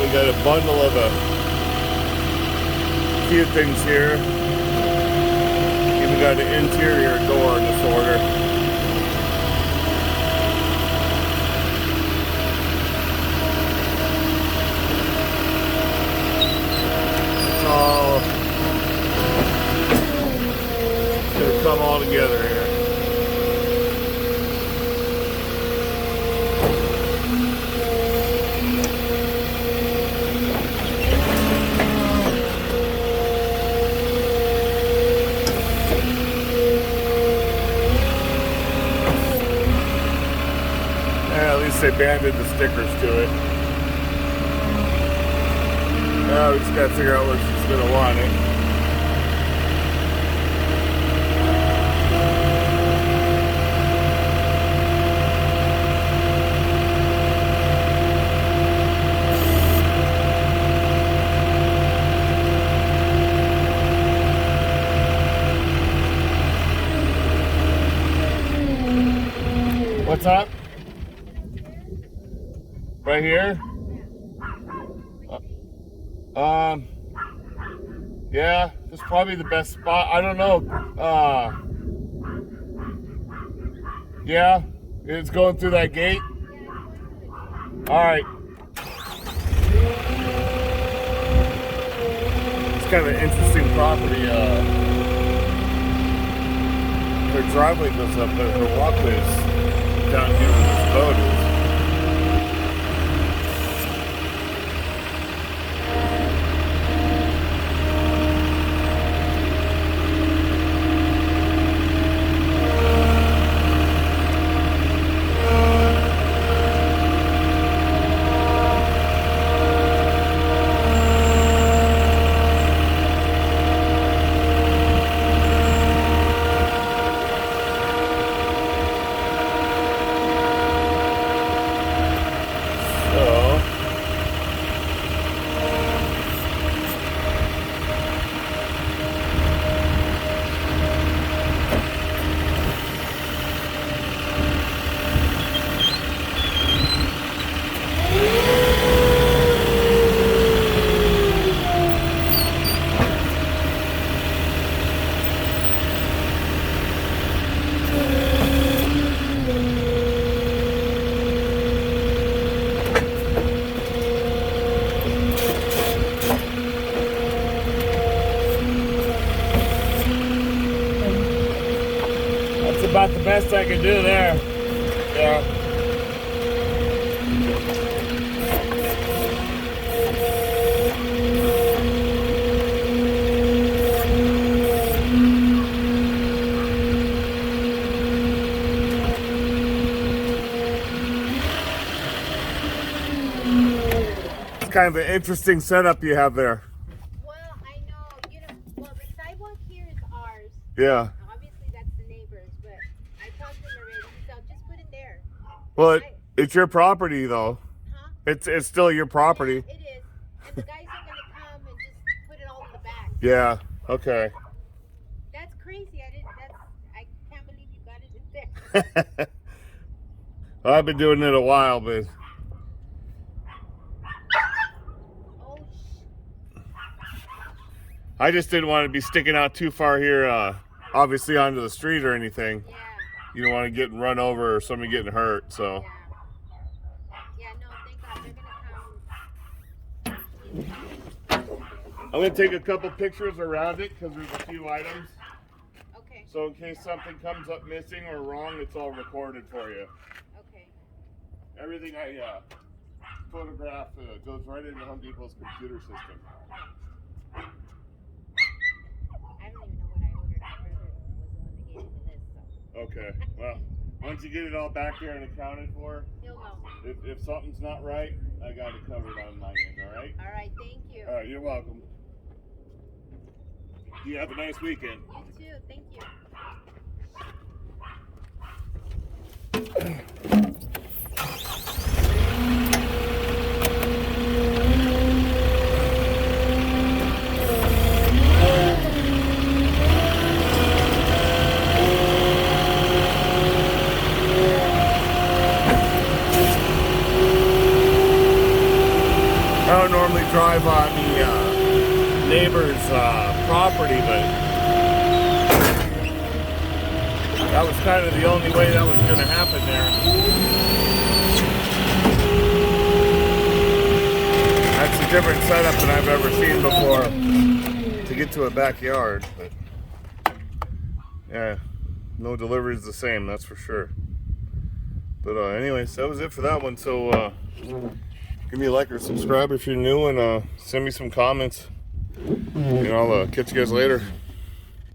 we got a bundle of a few things here. Even got an interior door in this order. It's all gonna come all together here. They banded the stickers to it. Now we just gotta figure out where she's gonna want it. What's up? Right here? Yeah, this is probably the best spot. I don't know. Yeah, it's going through that gate. All right. It's kind of an interesting property. Her driveway goes up, but her walkway is down here where this boat is. About the best I can do there. Yeah. It's kind of an interesting setup you have there. Well, I know, well, the sidewalk here is ours. Yeah. Well, it's your property, though. Huh? It's still your property. Yeah, it is. And the guys are going to come and just put it all in the back. Yeah. Okay. That's crazy. I can't believe you got it in there. Well, I've been doing it a while, but. Oh, I just didn't want to be sticking out too far here, obviously onto the street or anything. yeah. You don't want to get run over or somebody getting hurt, so. Yeah, no, thank God they're going to come. I'm going to take a couple pictures around it because there's a few items. Okay. So in case something comes up missing or wrong, it's all recorded for you. Okay. Everything I photograph goes right into Home Depot's computer system. I don't even know what I ordered. My brother was the one that gave me the list, so. Okay, well, once you get it all back there and accounted for, He'll know. if something's not right, I got it covered on my end, all right? All right, thank you. All right, you're welcome. You have a nice weekend. You too, thank you. I don't normally drive on the neighbor's property, but that was kind of the only way that was going to happen there. That's a different setup than I've ever seen before to get to a backyard. But yeah, no delivery is the same, that's for sure. But anyways, that was it for that one. So give me a like or subscribe if you're new, and send me some comments. And I'll catch you guys later.